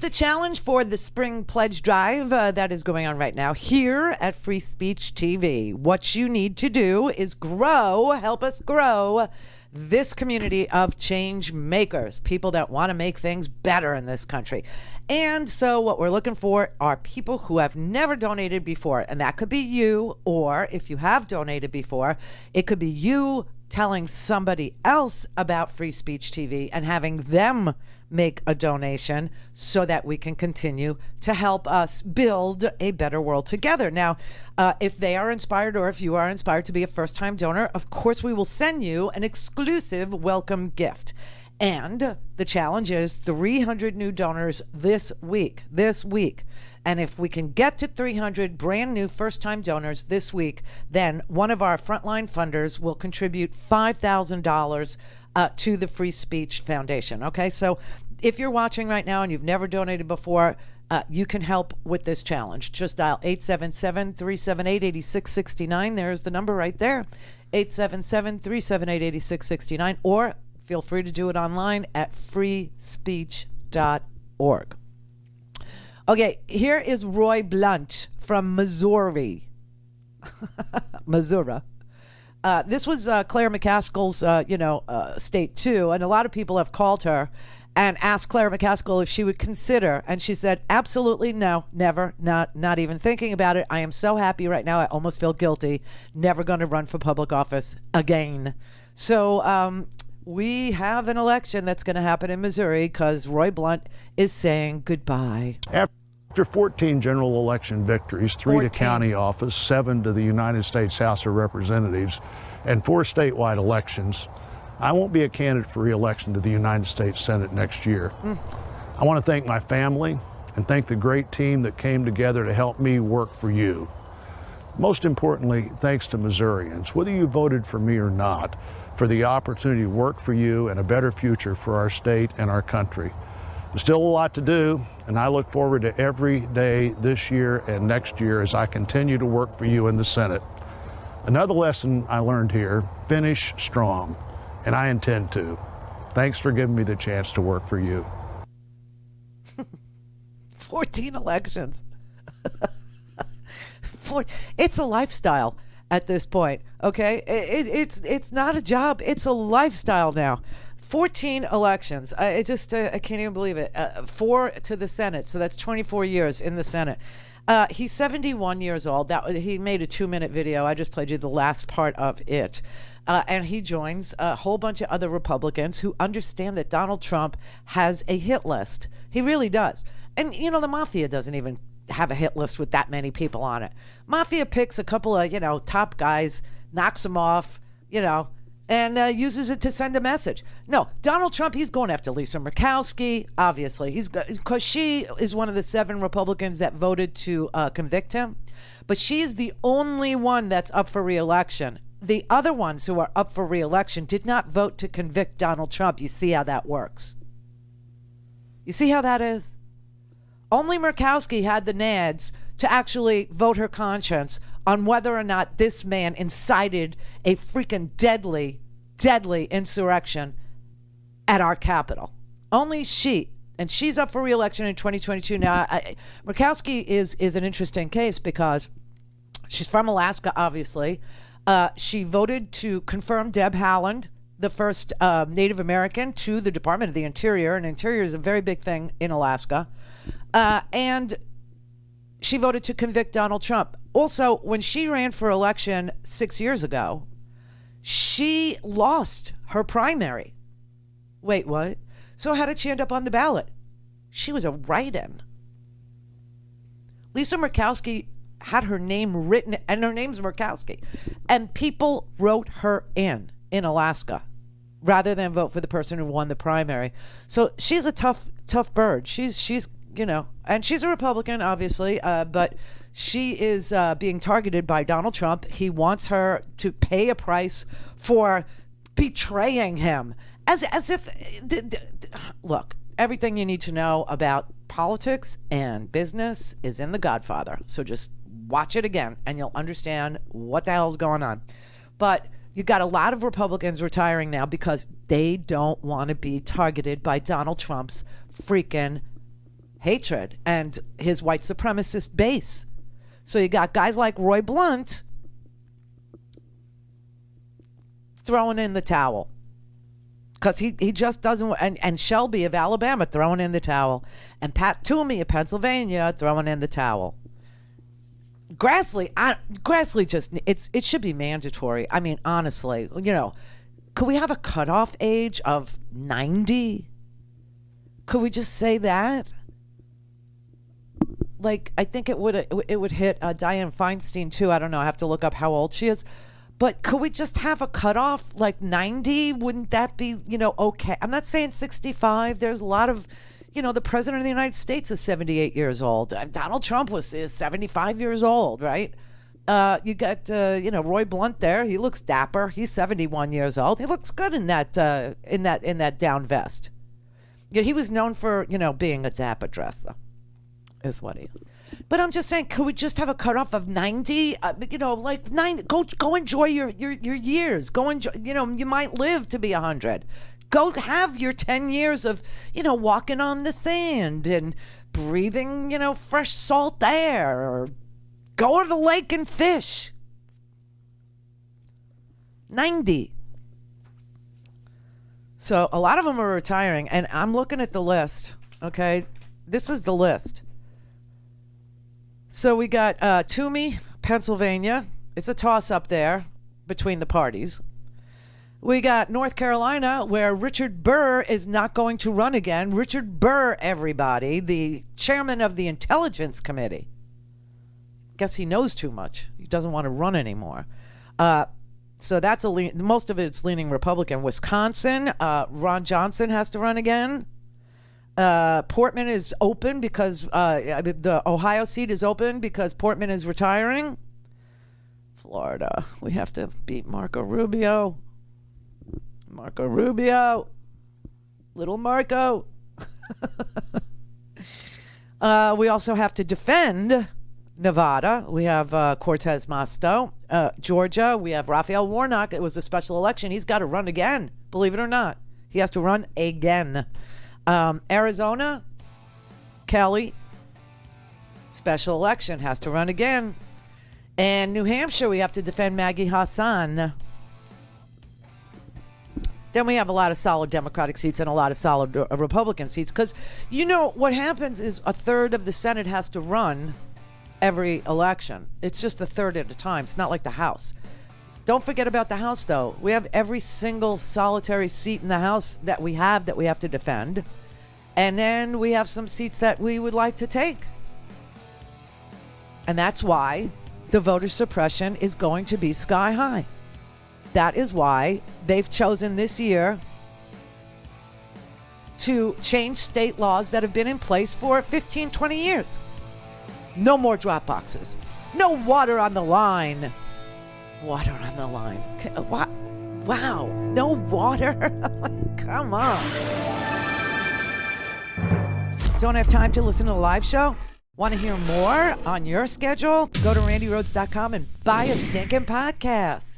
the challenge for the Spring Pledge Drive that is going on right now here at Free Speech TV. What you need to do is help us grow this community of change makers, people that want to make things better in this country. And so what we're looking for are people who have never donated before. And that could be you, or if you have donated before, it could be you telling somebody else about Free Speech TV and having them make a donation so that we can continue to help us build a better world together. Now, if they are inspired, or if you are inspired to be a first-time donor, of course we will send you an exclusive welcome gift. And the challenge is 300 new donors this week. And if we can get to 300 brand new first-time donors this week, then one of our frontline funders will contribute $5,000 to the Free Speech Foundation. Okay, so if you're watching right now and you've never donated before, you can help with this challenge. Just dial 877-378-8669. There's the number right there, 877-378-8669, or feel free to do it online at freespeech.org. Okay, here is Roy Blunt from Missouri. Missouri. This was Claire McCaskill's, state too, and a lot of people have called her and asked Claire McCaskill if she would consider, and she said, absolutely no, never, not even thinking about it. I am so happy right now, I almost feel guilty, never going to run for public office again. So we have an election that's going to happen in Missouri because Roy Blunt is saying goodbye. After 14 general election victories, 3 to county office, 7 to the United States House of Representatives, and 4 statewide elections, I won't be a candidate for re-election to the United States Senate next year. I want to thank my family and thank the great team that came together to help me work for you. Most importantly, thanks to Missourians, whether you voted for me or not, for the opportunity to work for you and a better future for our state and our country. There's still a lot to do, and I look forward to every day this year and next year as I continue to work for you in the Senate. Another lesson I learned here, finish strong, and I intend to. Thanks for giving me the chance to work for you. 14 elections. It's a lifestyle at this point, okay? It's not a job, it's a lifestyle now. 14 elections. I can't even believe it. 4 to the Senate, so that's 24 years in the Senate. He's 71 years old. He made a 2-minute video. I just played you the last part of it. And he joins a whole bunch of other Republicans who understand that Donald Trump has a hit list. He really does. And, the mafia doesn't even have a hit list with that many people on it. Mafia picks a couple of, top guys, knocks them off, and uses it to send a message. No, Donald Trump, he's going after Lisa Murkowski, obviously. Because she is one of the 7 Republicans that voted to convict him. But she's the only one that's up for re-election. The other ones who are up for re-election did not vote to convict Donald Trump. You see how that works? You see how that is? Only Murkowski had the nads to actually vote her conscience on whether or not this man incited a freaking deadly insurrection at our Capitol. Only she, and she's up for re-election in 2022. Now, Murkowski is an interesting case because she's from Alaska, obviously. She voted to confirm Deb Haaland, the first Native American, to the Department of the Interior, and Interior is a very big thing in Alaska. And she voted to convict Donald Trump. Also, when she ran for election 6 years ago, she lost her primary. Wait, what? So how did she end up on the ballot? She was a write-in. Lisa Murkowski had her name written, and her name's Murkowski, and people wrote her in Alaska rather than vote for the person who won the primary. So she's a tough bird. She's and she's a Republican, obviously, but she is being targeted by Donald Trump. He wants her to pay a price for betraying him, as if look, everything you need to know about politics and business is in The Godfather. So just watch it again and you'll understand what the hell's going on. But you got a lot of Republicans retiring now because they don't want to be targeted by Donald Trump's freaking hatred and his white supremacist base. So you got guys like Roy Blunt throwing in the towel because he just doesn't, and Shelby of Alabama throwing in the towel, and Pat Toomey of Pennsylvania throwing in the towel. Grassley just, it should be mandatory. I mean, honestly, could we have a cutoff age of 90? Could we just say that? Like, I think it would hit Dianne Feinstein too. I don't know. I have to look up how old she is. But could we just have a cutoff like 90? Wouldn't that be, okay? I'm not saying 65. There's a lot of, the president of the United States is 78 years old. Donald Trump is 75 years old, right? You got, Roy Blunt there. He looks dapper. He's 71 years old. He looks good in that down vest. Yeah, he was known for, being a dapper dresser, is what he. But I'm just saying, could we just have a cutoff of 90? Like 90. Go enjoy your years. Go enjoy. You might live to be 100. Go have your 10 years of, walking on the sand and breathing, fresh salt air, or go to the lake and fish. 90. So a lot of them are retiring, and I'm looking at the list. Okay, this is the list. So we got Toomey, Pennsylvania. It's a toss-up there between the parties. We got North Carolina, where Richard Burr is not going to run again. Richard Burr, everybody, the chairman of the Intelligence Committee. Guess he knows too much. He doesn't want to run anymore. So that's most of it's leaning Republican. Wisconsin, Ron Johnson has to run again. Portman is open because the Ohio seat is open because Portman is retiring. Florida, we have to beat Marco Rubio. Little Marco. We also have to defend Nevada. We have Cortez Masto. Georgia, we have Raphael Warnock. It was a special election. He's got to run again, believe it or not. He has to run again. Arizona, Kelly, special election, has to run again. And New Hampshire, we have to defend Maggie Hassan. Then we have a lot of solid Democratic seats and a lot of solid Republican seats. Because, what happens is a third of the Senate has to run every election. It's just a third at a time. It's not like the House. Don't forget about the House, though. We have every single solitary seat in the House that we have to defend. And then we have some seats that we would like to take. And that's why the voter suppression is going to be sky high. That is why they've chosen this year to change state laws that have been in place for 15, 20 years. No more drop boxes. No water on the line. Water on the line. Wow. No water? Come on. Don't have time to listen to the live show? Want to hear more on your schedule? Go to randyrhodes.com and buy a stinking podcast.